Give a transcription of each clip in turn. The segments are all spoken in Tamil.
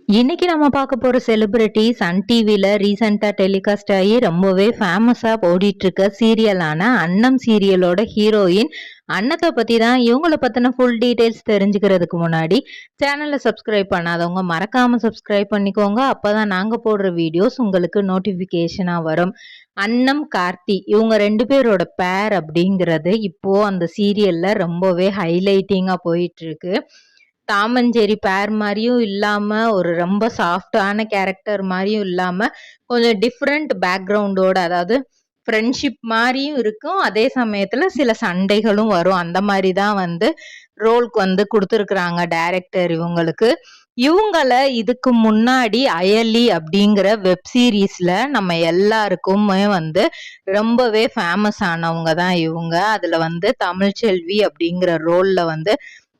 இன்னைக்கு நம்ம பார்க்க போற செலிபிரிட்டி சன் டிவில ரீசெண்டா டெலிகாஸ்ட் ஆகி ரொம்பவே ஃபேமஸா ஓடிட்டு இருக்க சீரியலான அன்னம் சீரியலோட ஹீரோயின் அன்னத்தை பத்தி தான். இவங்கள பத்தின ஃபுல் டீடைல்ஸ் தெரிஞ்சுக்கிறதுக்கு முன்னாடி சேனலை சப்ஸ்கிரைப் பண்ணாதவங்க மறக்காம சப்ஸ்கிரைப் பண்ணிக்கோங்க. அப்பதான் நாங்க போடுற வீடியோஸ் உங்களுக்கு நோட்டிபிகேஷனா வரும். அன்னம் கார்த்தி இவங்க ரெண்டு பேரோட பேர் அப்படிங்கிறது இப்போ அந்த சீரியல்ல ரொம்பவே ஹைலைட்டிங்கா போயிட்டு இருக்கு. டாம் அண்ட் ஜெர்ரி பேர் மாதிரியும் இல்லாம ஒரு ரொம்ப சாஃப்டான கேரக்டர் மாதிரியும் இல்லாம கொஞ்சம் டிஃப்ரெண்ட் பேக்ரவுண்டோட, அதாவது ஃப்ரெண்ட்ஷிப் மாதிரியும் இருக்கும், அதே சமயத்துல சில சண்டைகளும் வரும். அந்த மாதிரி தான் ரோல்க்கு கொடுத்துருக்குறாங்க டைரக்டர் இவங்களுக்கு. இவங்கள இதுக்கு முன்னாடி அயலி அப்படிங்கிற வெப் சீரீஸ்ல நம்ம எல்லாருக்குமே ரொம்பவே ஃபேமஸ் ஆனவங்க தான் இவங்க. அதுல தமிழ்ச்செல்வி அப்படிங்கிற ரோல்ல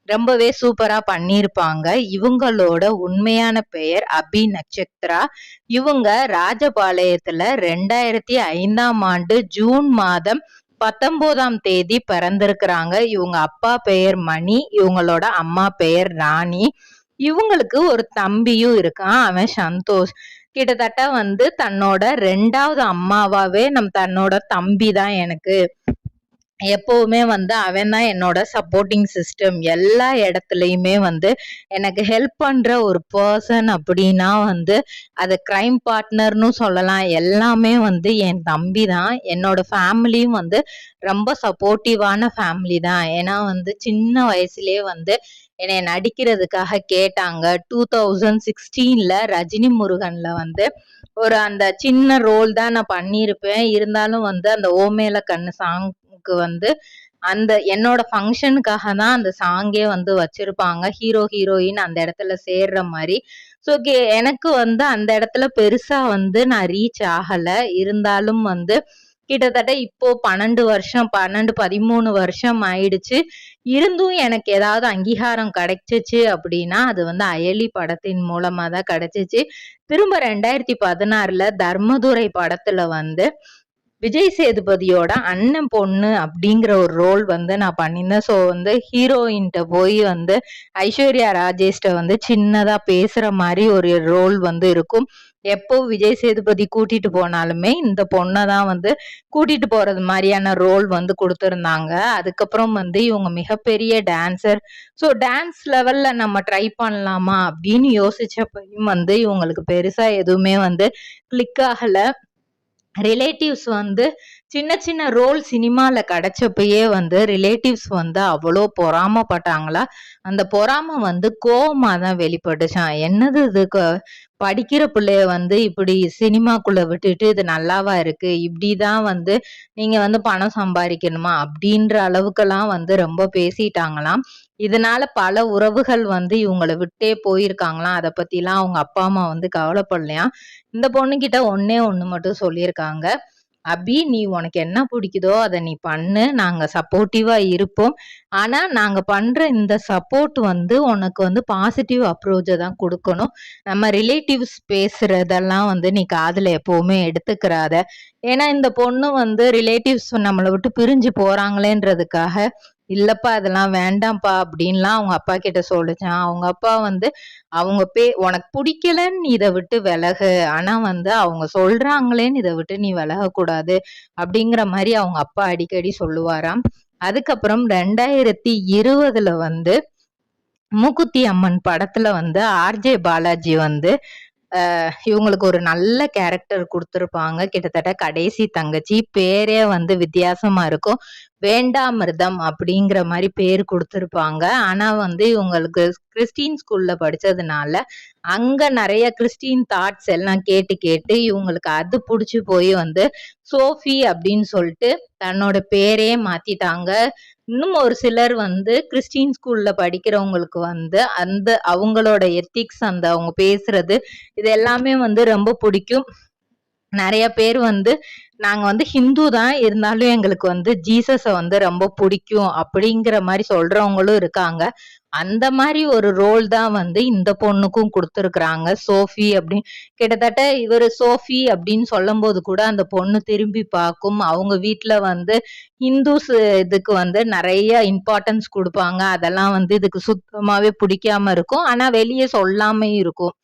ரொம்பவே சூப்பரா பண்ணியிருப்பாங்க. இவங்களோட உண்மையான பெயர் அபி நட்சத்திரா. இவங்க ராஜபாளையத்துல 2005 ஜூன் மாதம் 19 பிறந்திருக்கிறாங்க. இவங்க அப்பா பெயர் மணி, இவங்களோட அம்மா பெயர் ராணி. இவங்களுக்கு ஒரு தம்பியும் இருக்கான், அவன் சந்தோஷ். கிட்டத்தட்ட தன்னோட 2வது அம்மாவாவே தன்னோட தம்பி தான் எனக்கு. எப்பவுமே அவன் தான் என்னோட சப்போர்ட்டிங் சிஸ்டம். எல்லா இடத்துலயுமே எனக்கு ஹெல்ப் பண்ற ஒரு பர்சன் அப்படின்னா அது கிரைம் பார்ட்னர்னு சொல்லலாம். எல்லாமே என் தம்பி தான். என்னோட ஃபேமிலியும் ரொம்ப சப்போர்ட்டிவான ஃபேமிலி தான். ஏன்னா சின்ன வயசுலயே என்னை நடிக்கிறதுக்காக கேட்டாங்க. 2016ல ரஜினி முருகன்ல ஒரு அந்த சின்ன ரோல் தான் நான் பண்ணியிருப்பேன். இருந்தாலும் அந்த ஓமேல கண்ணு சாங்க்கு அந்த என்னோட ஃபங்க்ஷனுக்காக தான் அந்த சாங்கே வச்சிருப்பாங்க. ஹீரோ ஹீரோயின் அந்த இடத்துல சேர்ற மாதிரி. ஸோ எனக்கு அந்த இடத்துல பெருசா நான் ரீச் ஆகல. இருந்தாலும் கிட்டத்தட்ட இப்போ 13 வருஷம் ஆயிடுச்சு. இருந்தும் எனக்கு ஏதாவது அங்கீகாரம் கிடைச்சிச்சு அப்படின்னா அது அயலி படத்தின் மூலமா தான் கிடைச்சிச்சு. திரும்ப 2016ல தர்மதுரை படத்துல விஜய் சேதுபதியோட அண்ணன் பொண்ணு அப்படிங்கிற ஒரு ரோல் நான் பண்ணியிருந்தேன். ஸோ ஹீரோயின்ட்ட போய் ஐஸ்வர்யா ராஜேஷ்ட சின்னதா பேசுற மாதிரி ஒரு ரோல் இருக்கும். எப்போ விஜய் சேதுபதி கூட்டிட்டு போனாலுமே இந்த பொண்ணை தான் கூட்டிட்டு போறது மாதிரியான ரோல் கொடுத்துருந்தாங்க. அதுக்கப்புறம் இவங்க மிகப்பெரிய டான்சர். ஸோ டான்ஸ் லெவல்ல நம்ம ட்ரை பண்ணலாமா அப்படின்னு யோசிச்சப்பையும் இவங்களுக்கு பெருசா எதுவுமே கிளிக் ஆகல. ரிலேட்டிவ்ஸ் சின்ன சின்ன ரோல் சினிமால கிடைச்சப்பயே ரிலேட்டிவ்ஸ் அவ்வளோ பொறாமப்பட்டாங்களா. அந்த பொறாம கோவமா தான் வெளிப்பட்டுச்சான். என்னது இது, படிக்கிற பிள்ளைய இப்படி சினிமாக்குள்ள விட்டுட்டு இது நல்லாவா இருக்கு, இப்படிதான் நீங்க பணம் சம்பாதிக்கணுமா அப்படின்ற அளவுக்கெல்லாம் ரொம்ப பேசிட்டாங்களாம். இதனால பல உறவுகள் இவங்களை விட்டே போயிருக்காங்களாம். அதை பத்திலாம் அவங்க அப்பா அம்மா கவலைப்படலையாம். இந்த பொண்ணுகிட்ட ஒண்ணே ஒண்ணு மட்டும் சொல்லியிருக்காங்க, அபி நீ உனக்கு என்ன பிடிக்குதோ அதை நீ பண்ணு, நாங்க சப்போர்ட்டிவா இருப்போம். ஆனா நாங்க பண்ற இந்த சப்போர்ட் உனக்கு பாசிட்டிவ் அப்ரோச்சை தான் கொடுக்கணும். நம்ம ரிலேட்டிவ்ஸ் பேசுறதெல்லாம் நீ காதுல எப்பவுமே எடுத்துக்கிறாத. ஏன்னா இந்த பொண்ணு ரிலேட்டிவ்ஸ் நம்மளை விட்டு பிரிஞ்சு போறாங்களேன்றதுக்காக இல்லப்பா அதெல்லாம் வேண்டாம்ப்பா அப்படின்லாம் அவங்க அப்பா கிட்ட சொல்லிச்சான். அவங்க அப்பா அவங்க உனக்கு பிடிக்கலன்னு நீ இதை விட்டு விலகு, ஆனா அவங்க சொல்றாங்களேன்னு இதை விட்டு நீ விலக கூடாது அப்படிங்கிற மாதிரி அவங்க அப்பா அடிக்கடி சொல்லுவாராம். அதுக்கப்புறம் 2020ல மூக்குத்தி அம்மன் படத்துல ஆர்ஜே பாலாஜி இவங்களுக்கு ஒரு நல்ல கேரக்டர் கொடுத்துருப்பாங்க. கிட்டத்தட்ட கடைசி தங்கச்சி. பேரே வித்தியாசமா இருக்கும், வேண்டாமிர்தம் அப்படிங்கிற மாதிரி பேர் கொடுத்துருப்பாங்க. ஆனா இவங்களுக்கு கிறிஸ்டின் ஸ்கூல்ல படிச்சதுனால அங்க நிறைய கிறிஸ்டின் தாட்ஸ் எல்லாம் கேட்டு கேட்டு இவங்களுக்கு அது புடிச்சு போய் சோஃபி அப்படின்னு சொல்லிட்டு தன்னோட பேரே மாத்திட்டாங்க. இன்னும் ஒரு சிலர் கிறிஸ்டின் ஸ்கூல்ல படிக்கிறவங்களுக்கு அந்த அவங்களோட எத்திக்ஸ், அவங்க பேசுறது இது எல்லாமே ரொம்ப பிடிக்கும். நிறைய பேர் நாங்க ஹிந்து தான், இருந்தாலும் எங்களுக்கு ஜீசஸ ரொம்ப பிடிக்கும் அப்படிங்கிற மாதிரி சொல்றவங்களும் இருக்காங்க. அந்த மாதிரி ஒரு ரோல் தான் இந்த பொண்ணுக்கும் கொடுத்துருக்குறாங்க, சோஃபி அப்படின்னு. கிட்டத்தட்ட இவர் சோஃபி அப்படின்னு சொல்லும் போது கூட அந்த பொண்ணு திரும்பி பார்க்கும். அவங்க வீட்டுல ஹிந்துஸ் இதுக்கு நிறைய இம்பார்ட்டன்ஸ் கொடுப்பாங்க. அதெல்லாம் இதுக்கு சுத்தமாவே பிடிக்காம இருக்கும். ஆனா வெளியே சொல்லாம இருக்கும்.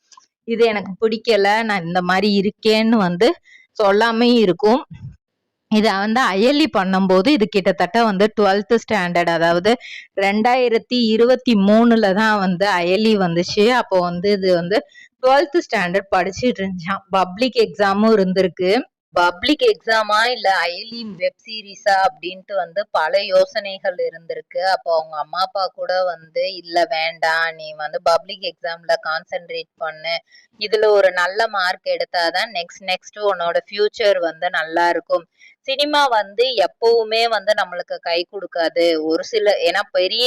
இது எனக்கு பிடிக்கல, நான் இந்த மாதிரி இருக்கேன்னு வந்து சொல்லாமே இருக்கும். இத வந்து அயலி பண்ணும்போது இது கிட்டத்தட்ட வந்து 12th ஸ்டாண்டர்ட், அதாவது 2023ல தான் வந்து அயலி வந்துச்சு. அப்போ வந்து இது வந்து 12th ஸ்டாண்டர்ட் படிச்சுட்டு இருந்துச்சான். பப்ளிக் எக்ஸாமும் இருந்திருக்கு. பப்ளிக் எக்ஸாமா இல்ல அயலி வெப் சீரிஸா அப்படின்ட்டு வந்து பல யோசனைகள் இருந்திருக்கு. அப்போ அவங்க அம்மா அப்பா கூட வந்து இல்ல வேண்டாம், நீ வந்து பப்ளிக் எக்ஸாம்ல கான்சென்ட்ரேட் பண்ணு, இதுல ஒரு நல்ல மார்க் எடுத்தாதான் நெக்ஸ்ட் உன்னோட ஃபியூச்சர் வந்து நல்லா இருக்கும். சினிமா வந்து எப்பவுமே வந்து நம்மளுக்கு கை கொடுக்காது. ஒரு சில ஏன்னா பெரிய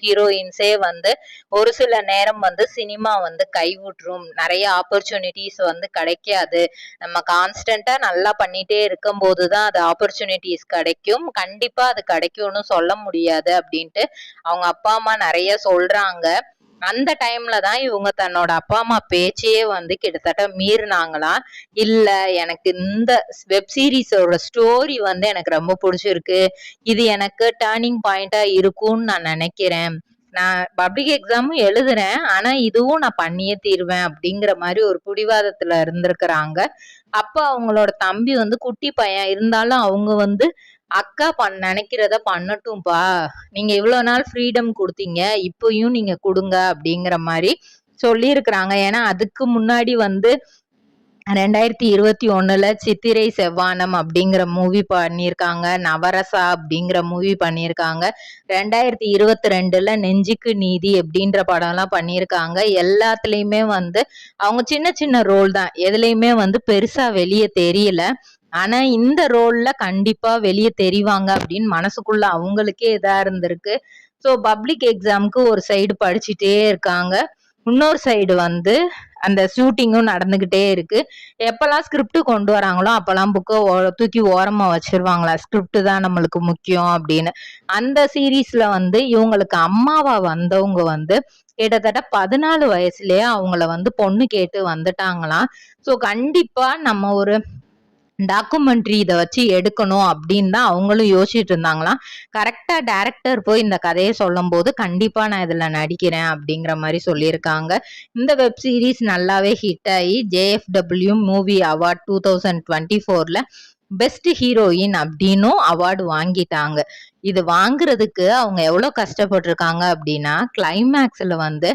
ஹீரோயின்ஸே வந்து ஒரு சில நேரம் வந்து சினிமா வந்து கைவிட்டுரும். நிறைய ஆப்பர்ச்சுனிட்டிஸ் வந்து கிடைக்காது. நம்ம கான்ஸ்டன்டா நல்லா பண்ணிட்டே இருக்கும் போதுதான் அது ஆப்பர்ச்சுனிட்டிஸ் கிடைக்கும். கண்டிப்பா அது கிடைக்கும்னு சொல்ல முடியாது அப்படின்ட்டு அவங்க அப்பா அம்மா நிறைய சொல்றாங்க. அந்த டைம்ல தான் இவங்க தன்னோட அப்பா அம்மா பேச்சையே வந்து கிட்டத்தட்ட மீறினாங்களாம். இல்ல, எனக்கு இந்த வெப் சீரிஸோட ஸ்டோரி வந்து எனக்கு ரொம்ப பிடிச்சிருக்கு, இது எனக்கு டேர்னிங் பாயிண்டா இருக்கும்னு நான் நினைக்கிறேன், நான் பப்ளிக் எக்ஸாமும் எழுதுறேன், ஆனா இதுவும் நான் பண்ணியே தீருவேன் அப்படிங்கிற மாதிரி ஒரு பிடிவாதத்துல இருந்திருக்கிறாங்க. அப்ப அவங்களோட தம்பி வந்து குட்டி பையன் இருந்தாலும் அவங்க வந்து அக்கா நினைக்கிறத பண்ணட்டும்பா, நீங்க இவ்வளவு நாள் ஃப்ரீடம் கொடுத்தீங்க, இப்பயும் நீங்க கொடுங்க அப்படிங்கிற மாதிரி சொல்லியிருக்கிறாங்க. ஏன்னா அதுக்கு முன்னாடி வந்து 2021ல சித்திரை செவ்வானம் அப்படிங்கிற மூவி பண்ணியிருக்காங்க, நவரசா அப்படிங்கிற மூவி பண்ணியிருக்காங்க, 2022ல நெஞ்சுக்கு நீதி அப்படின்ற படம் எல்லாம் பண்ணியிருக்காங்க. எல்லாத்துலயுமே வந்து அவங்க சின்ன சின்ன ரோல் தான், எதுலயுமே வந்து பெருசா வெளியே தெரியல. ஆனா இந்த ரோல்ல கண்டிப்பா வெளியே தெரிவாங்க அப்படின்னு மனசுக்குள்ள அவங்களுக்கே இதா இருந்திருக்கு. ஸோ பப்ளிக் எக்ஸாமுக்கு ஒரு சைடு படிச்சுட்டே இருக்காங்க, இன்னொரு சைடு வந்து அந்த ஷூட்டிங்கும் நடந்துகிட்டே இருக்கு. எப்பெல்லாம் ஸ்கிரிப்ட் கொண்டு வராங்களோ அப்பெல்லாம் புக்கை தூக்கி ஓரமா வச்சிருவாங்களா, ஸ்கிரிப்ட் தான் நம்மளுக்கு முக்கியம் அப்படின்னு. அந்த சீரீஸ்ல வந்து இவங்களுக்கு அம்மாவா வந்தவங்க வந்து கிட்டத்தட்ட 14 வயசுலயே அவங்கள வந்து பொண்ணு கேட்டு வந்துட்டாங்களாம். ஸோ கண்டிப்பா நம்ம ஒரு டாக்குமெண்ட்ரி இதை வச்சு எடுக்கணும் அப்படின்னு தான் அவங்களும் யோசிச்சுட்டு இருந்தாங்களாம். கரெக்டா டைரக்டர் போய் இந்த கதையை சொல்லும் போது கண்டிப்பா நான் இதுல நடிக்கிறேன் அப்படிங்கிற மாதிரி சொல்லியிருக்காங்க. இந்த வெப் சீரிஸ் நல்லாவே ஹிட் ஆகி JFW மூவி அவார்ட் 2024ல பெஸ்ட் ஹீரோயின் அப்படின்னும் அவார்டு வாங்கிட்டாங்க. இது வாங்குறதுக்கு அவங்க எவ்வளவு கஷ்டப்பட்டிருக்காங்க அப்படின்னா, கிளைமேக்ஸ்ல வந்து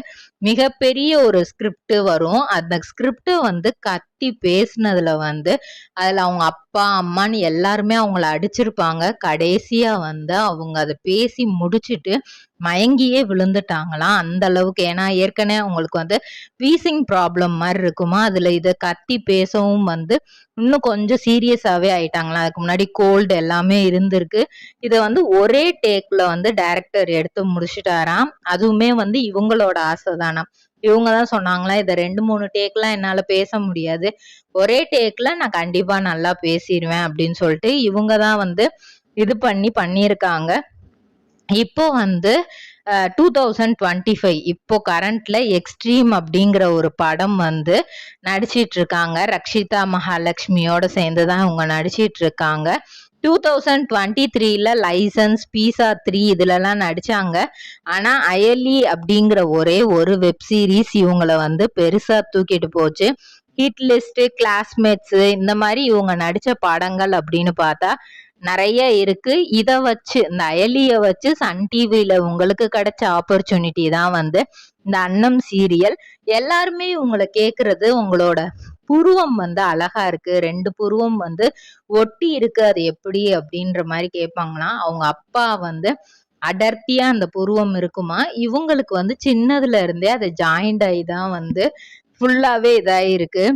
மிகப்பெரிய ஒரு ஸ்கிரிப்ட் வரும். அந்த ஸ்கிரிப்ட் வந்து கத்தி பேசினதுல வந்து அதுல அவங்க அப்பா அம்மான்னு எல்லாருமே அவங்கள அடிச்சிருப்பாங்க. கடைசியா வந்து அவங்க அதை பேசி முடிச்சுட்டு மயங்கியே விழுந்துட்டாங்களாம். அந்த அளவுக்கு, ஏன்னா ஏற்கனவே அவங்களுக்கு வந்து வீசிங் ப்ராப்ளம் மாதிரி இருக்குமா, அதுல இதை கத்தி பேசவும் வந்து இன்னும் கொஞ்சம் சீரியஸாவே ஆயிட்டாங்களாம். அதுக்கு முன்னாடி கோல்டு எல்லாமே இருந்திருக்கு. இதை வந்து ஒரே டேக்ல வந்து டைரக்டர் எடுத்து முடிச்சுட்டாராம். அதுவுமே வந்து இவங்களோட ஆசை தானாம். இவங்கதான் சொன்னாங்களா, இதை 2-3 டேக்லாம் என்னால பேச முடியாது, ஒரே டேக்ல நான் கண்டிப்பா நல்லா பேசிடுவேன் அப்படின்னு சொல்லிட்டு இவங்கதான் வந்து இது பண்ணியிருக்காங்க. இப்போ வந்து 2025 இப்போ கரண்ட்ல எக்ஸ்ட்ரீம் அப்படிங்கிற ஒரு படம் வந்து நடிச்சிட்டு இருக்காங்க. ரக்ஷிதா மகாலட்சுமியோட சேர்ந்துதான் அவங்க நடிச்சிட்டு இருக்காங்க. 2023ல லைசன்ஸ், பீஸா 3 இதுலலாம் நடிச்சாங்க. ஆனா அயலி அப்படிங்கிற ஒரே ஒரு வெப் சீரிஸ் இவங்கள வந்து பெருசா தூக்கிட்டு போச்சு. ஹிட் லிஸ்ட், கிளாஸ்மேட்ஸ் இந்த மாதிரி இவங்க நடிச்ச படங்கள் அப்படின்னு பார்த்தா நிறைய இருக்கு. இத வச்சு, இந்த அயலிய வச்சு சன் டிவில உங்களுக்கு கிடைச்ச ஆப்பர்ச்சுனிட்டி தான் வந்து இந்த அன்னம் சீரியல். எல்லாருமே உங்களை கேக்குறது, உங்களோட புருவம் வந்து அழகா இருக்கு, 2 புருவம் வந்து ஒட்டி இருக்கு, அது எப்படி அப்படின்ற மாதிரி கேட்பாங்களாம். அவங்க அப்பா வந்து அடர்த்தியா அந்த புருவம் இருக்குமா, இவங்களுக்கு வந்து சின்னதுல இருந்தே அது ஜாயிண்ட் ஆகி தான் வந்து ஃபுல்லாவே இதாயிருக்கு.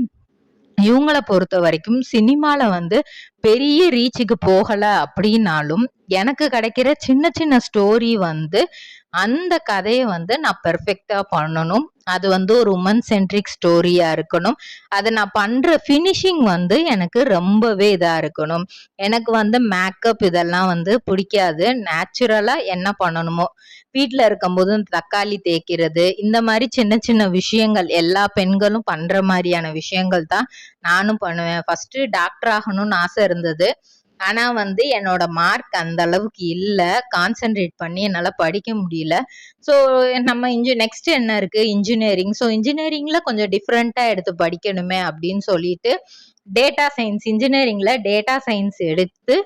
இவங்கள பொறுத்த வரைக்கும் சினிமால வந்து பெரிய ரீச்சுக்கு போகல அப்படின்னாலும் எனக்கு கிடைக்கிற சின்ன சின்ன ஸ்டோரி வந்து அந்த கதையை வந்து நான் பெர்ஃபெக்டா பண்ணணும். அது வந்து ஒரு உமன் சென்ட்ரிக் ஸ்டோரியா இருக்கணும். அதை நான் பண்ற ஃபினிஷிங் வந்து எனக்கு ரொம்பவே இதா இருக்கணும். எனக்கு வந்து மேக்கப் இதெல்லாம் வந்து பிடிக்காது. நேச்சுரலா என்ன பண்ணணுமோ, வீட்டுல இருக்கும்போது தக்காளி தேய்க்கிறது, இந்த மாதிரி சின்ன சின்ன விஷயங்கள் எல்லா பெண்களும் பண்ற மாதிரியான விஷயங்கள் தான் நானும் பண்ணுவேன். ஃபர்ஸ்ட் டாக்டர் ஆகணும்னு ஆசை இருந்தது. ஆனால் வந்து என்னோட மார்க் அந்த அளவுக்கு இல்லை, கான்சென்ட்ரேட் பண்ணி என்னால் படிக்க முடியல. ஸோ நம்ம நெக்ஸ்ட் என்ன இருக்குது, இன்ஜினியரிங். ஸோ இன்ஜினியரிங்கில் கொஞ்சம் டிஃப்ரெண்ட்டாக எடுத்து படிக்கணுமே அப்படின்னு சொல்லிட்டு டேட்டா சயின்ஸ், இன்ஜினியரிங்கில் டேட்டா சயின்ஸ் எடுத்து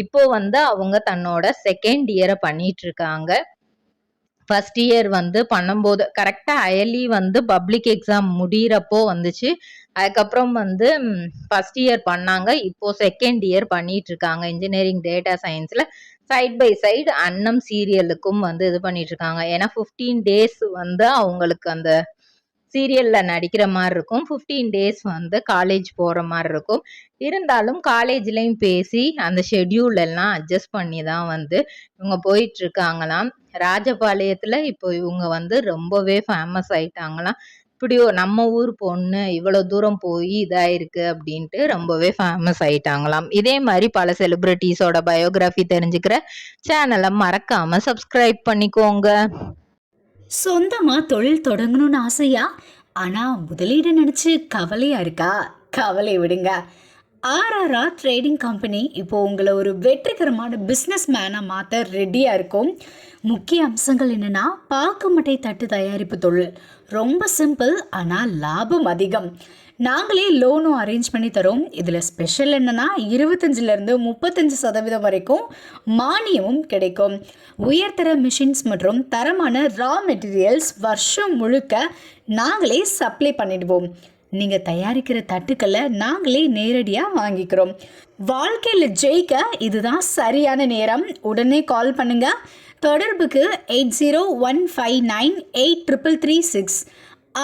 இப்போ வந்து அவங்க தன்னோட செகண்ட் இயரை பண்ணிட்டு இருக்காங்க. ஃபர்ஸ்ட் இயர் வந்து பண்ணும்போது கரெக்டாக அயர்லி வந்து பப்ளிக் எக்ஸாம் முடிகிறப்போ வந்துச்சு. அதுக்கப்புறம் வந்து ஃபர்ஸ்ட் இயர் பண்ணாங்க. இப்போ செகண்ட் இயர் பண்ணிட்டு இருக்காங்க இன்ஜினியரிங் டேட்டா சயின்ஸில். சைட் பை சைடு அன்னம் சீரியலுக்கும் வந்து இது பண்ணிட்டு இருக்காங்க. ஏன்னா 15 டேஸ் வந்து அவங்களுக்கு அந்த சீரியல்ல நடிக்கிற மாதிரி இருக்கும், 15 டேஸ் வந்து காலேஜ் போற மாதிரி இருக்கும். இருந்தாலும் காலேஜ்லயும் பேசி அந்த ஷெட்யூல் எல்லாம் அட்ஜஸ்ட் பண்ணி தான் வந்து இவங்க போயிட்டு இருக்காங்களாம். ராஜபாளையத்துல இப்போ இவங்க வந்து ரொம்பவே ஃபேமஸ் ஆயிட்டாங்களாம். இப்படியோ நம்ம ஊர் பொண்ணு இவ்வளவு தூரம் போய் இதாயிருக்கு அப்படின்ட்டு ரொம்பவே ஃபேமஸ் ஆயிட்டாங்களாம். இதே மாதிரி பல செலிபிரிட்டிஸோட பயோகிராஃபி தெரிஞ்சுக்கிற சேனலை மறக்காம சப்ஸ்கிரைப் பண்ணிக்கோங்க. சொந்தமாக தொழில் தொடங்கணும்னு ஆசையா? ஆனால் முதலீடு நினச்சி கவலையாக இருக்கா? கவலை விடுங்க. ஆர்ஆர்ஆர் ட்ரேடிங் கம்பெனி இப்போ உங்களை ஒரு வெற்றிகரமான பிஸ்னஸ் மேனாக மாற்ற ரெடியாக இருக்கும். முக்கிய அம்சங்கள் என்னென்னா, பாக்குமட்டை தட்டு தயாரிப்பு தொழில் ரொம்ப சிம்பிள், ஆனால் லாபம் அதிகம். நாங்களே லோனும் அரேஞ்ச் பண்ணி தரோம். இதில் ஸ்பெஷல் என்னென்னா 25% 35% வரைக்கும் மானியமும் கிடைக்கும். உயர்தர மிஷின்ஸ் மற்றும் தரமான ரா மெட்டீரியல்ஸ் வருஷம் முழுக்க நாங்களே சப்ளை பண்ணிடுவோம். நீங்கள் தயாரிக்கிற தட்டுக்களை நாங்களே நேரடியாக வாங்கிக்கிறோம். வாழ்க்கையில் ஜெயிக்க இதுதான் சரியான நேரம். உடனே கால் பண்ணுங்க. தொடர்புக்கு 8015983336.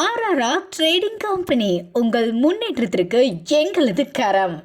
ஆர்ஆர்ஆர் ட்ரேடிங் கம்பெனி, உங்கள் முன்னேற்றத்திற்கு எங்களது கரம்.